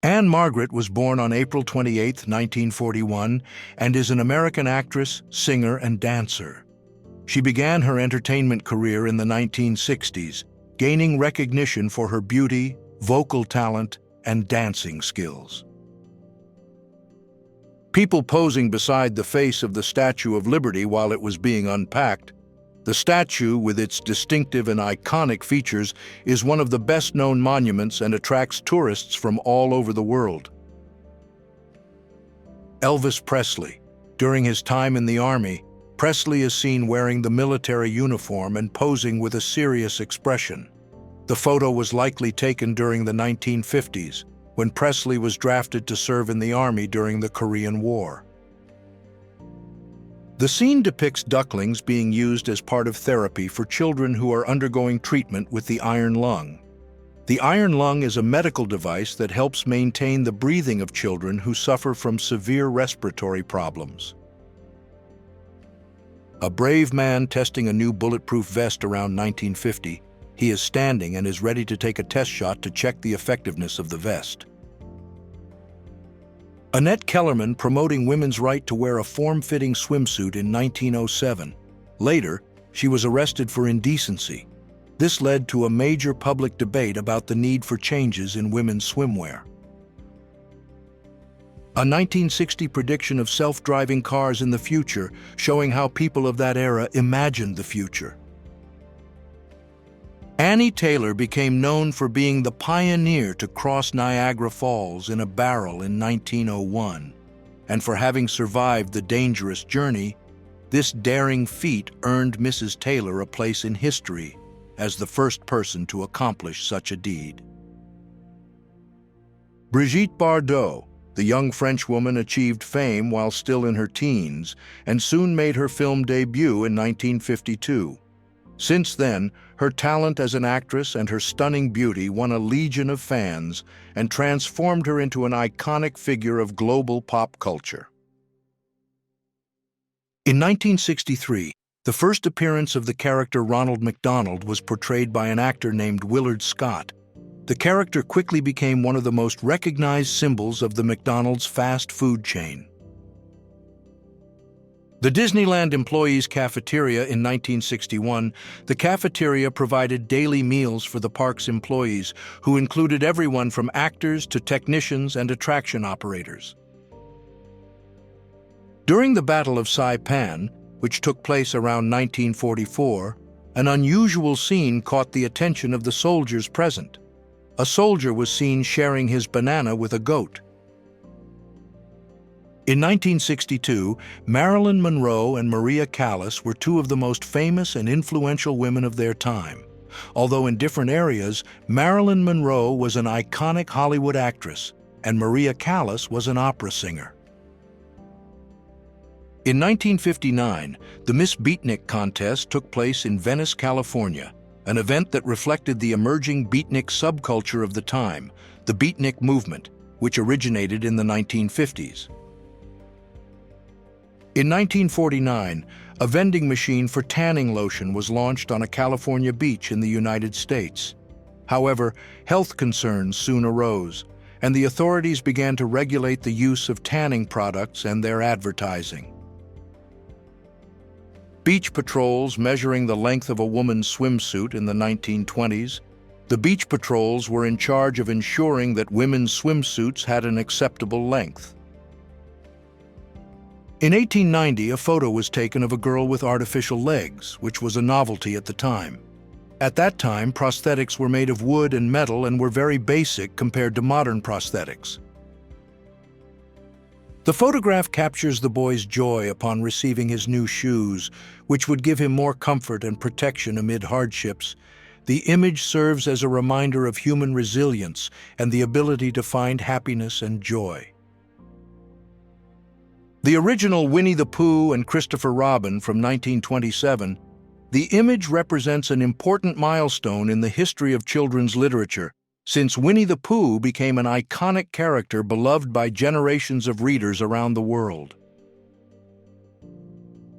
Anne Margaret was born on April 28, 1941, and is an American actress, singer, and dancer. She began her entertainment career in the 1960s, gaining recognition for her beauty, vocal talent, and dancing skills. People posing beside the face of the Statue of Liberty while it was being unpacked. The statue, with its distinctive and iconic features, is one of the best-known monuments and attracts tourists from all over the world. Elvis Presley. During his time in the Army, Presley is seen wearing the military uniform and posing with a serious expression. The photo was likely taken during the 1950s, when Presley was drafted to serve in the Army during the Korean War. The scene depicts ducklings being used as part of therapy for children who are undergoing treatment with the iron lung. The iron lung is a medical device that helps maintain the breathing of children who suffer from severe respiratory problems. A brave man testing a new bulletproof vest around 1950. He is standing and is ready to take a test shot to check the effectiveness of the vest. Annette Kellerman promoting women's right to wear a form-fitting swimsuit in 1907. Later, she was arrested for indecency. This led to a major public debate about the need for changes in women's swimwear. A 1960 prediction of self-driving cars in the future, showing how people of that era imagined the future. Annie Taylor became known for being the pioneer to cross Niagara Falls in a barrel in 1901, and for having survived the dangerous journey. This daring feat earned Mrs. Taylor a place in history as the first person to accomplish such a deed. Brigitte Bardot, the young Frenchwoman, achieved fame while still in her teens and soon made her film debut in 1952. Since then, her talent as an actress and her stunning beauty won a legion of fans and transformed her into an iconic figure of global pop culture. In 1963, the first appearance of the character Ronald McDonald was portrayed by an actor named Willard Scott. The character quickly became one of the most recognized symbols of the McDonald's fast food chain. The Disneyland Employees Cafeteria in 1961, the cafeteria provided daily meals for the park's employees, who included everyone from actors to technicians and attraction operators. During the Battle of Saipan, which took place around 1944, an unusual scene caught the attention of the soldiers present. A soldier was seen sharing his banana with a goat. In 1962, Marilyn Monroe and Maria Callas were two of the most famous and influential women of their time. Although in different areas, Marilyn Monroe was an iconic Hollywood actress, and Maria Callas was an opera singer. In 1959, the Miss Beatnik contest took place in Venice, California, an event that reflected the emerging beatnik subculture of the time, the beatnik movement, which originated in the 1950s. In 1949, a vending machine for tanning lotion was launched on a California beach in the United States. However, health concerns soon arose, and the authorities began to regulate the use of tanning products and their advertising. Beach patrols measuring the length of a woman's swimsuit in the 1920s. The beach patrols were in charge of ensuring that women's swimsuits had an acceptable length. In 1890, a photo was taken of a girl with artificial legs, which was a novelty at the time. At that time, prosthetics were made of wood and metal and were very basic compared to modern prosthetics. The photograph captures the boy's joy upon receiving his new shoes, which would give him more comfort and protection amid hardships. The image serves as a reminder of human resilience and the ability to find happiness and joy. The original Winnie the Pooh and Christopher Robin from 1927, the image represents an important milestone in the history of children's literature, since Winnie the Pooh became an iconic character beloved by generations of readers around the world.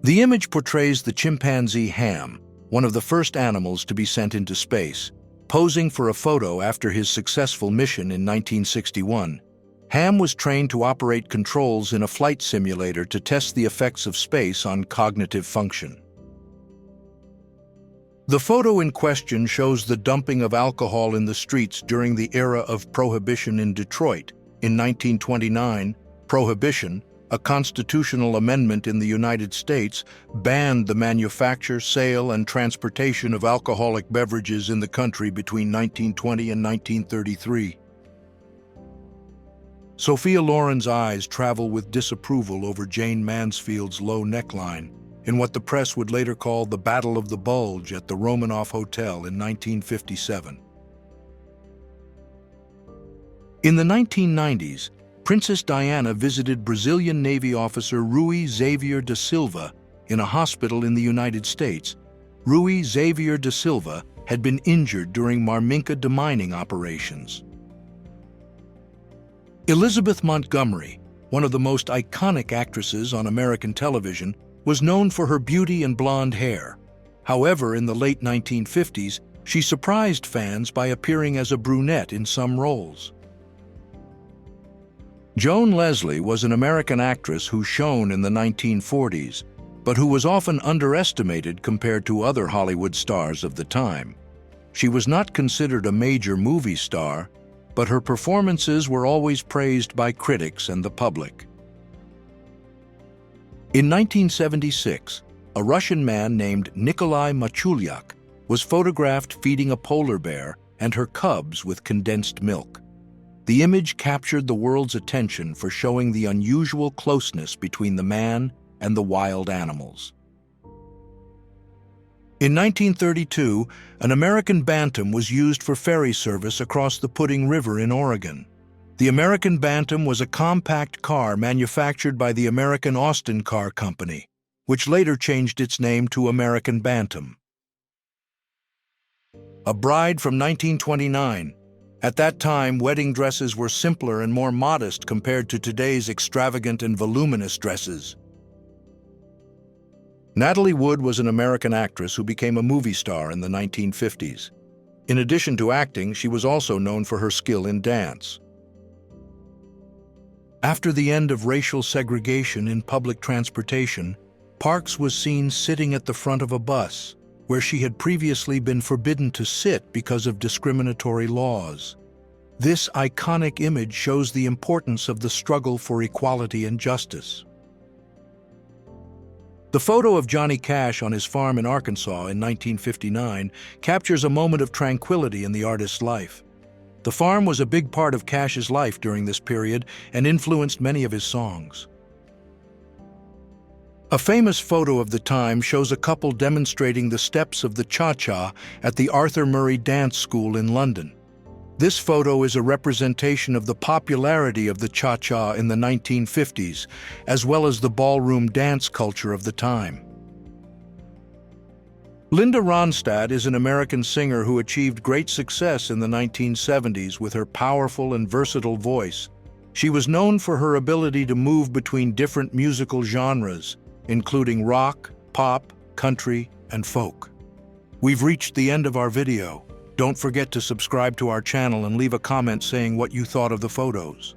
The image portrays the chimpanzee Ham, one of the first animals to be sent into space, posing for a photo after his successful mission in 1961. Ham was trained to operate controls in a flight simulator to test the effects of space on cognitive function. The photo in question shows the dumping of alcohol in the streets during the era of Prohibition in Detroit. In 1929, Prohibition, a constitutional amendment in the United States, banned the manufacture, sale, and transportation of alcoholic beverages in the country between 1920 and 1933. Sophia Loren's eyes travel with disapproval over Jane Mansfield's low neckline in what the press would later call the Battle of the Bulge at the Romanoff Hotel in 1957. In the 1990s, Princess Diana visited Brazilian Navy officer Rui Xavier da Silva in a hospital in the United States. Rui Xavier da Silva had been injured during Marminka demining operations. Elizabeth Montgomery, one of the most iconic actresses on American television, was known for her beauty and blonde hair. However, in the late 1950s, she surprised fans by appearing as a brunette in some roles. Joan Leslie was an American actress who shone in the 1940s, but who was often underestimated compared to other Hollywood stars of the time. She was not considered a major movie star, but her performances were always praised by critics and the public. In 1976, a Russian man named Nikolai Machulyak was photographed feeding a polar bear and her cubs with condensed milk. The image captured the world's attention for showing the unusual closeness between the man and the wild animals. In 1932, an American Bantam was used for ferry service across the Pudding River in Oregon. The American Bantam was a compact car manufactured by the American Austin Car Company, which later changed its name to American Bantam. A Bride from 1929. At that time, wedding dresses were simpler and more modest compared to today's extravagant and voluminous dresses. Natalie Wood was an American actress who became a movie star in the 1950s. In addition to acting, she was also known for her skill in dance. After the end of racial segregation in public transportation, Parks was seen sitting at the front of a bus, where she had previously been forbidden to sit because of discriminatory laws. This iconic image shows the importance of the struggle for equality and justice. The photo of Johnny Cash on his farm in Arkansas in 1959 captures a moment of tranquility in the artist's life. The farm was a big part of Cash's life during this period and influenced many of his songs. A famous photo of the time shows a couple demonstrating the steps of the cha-cha at the Arthur Murray Dance School in London. This photo is a representation of the popularity of the cha-cha in the 1950s, as well as the ballroom dance culture of the time. Linda Ronstadt is an American singer who achieved great success in the 1970s with her powerful and versatile voice. She was known for her ability to move between different musical genres, including rock, pop, country, and folk. We've reached the end of our video. Don't forget to subscribe to our channel and leave a comment saying what you thought of the photos.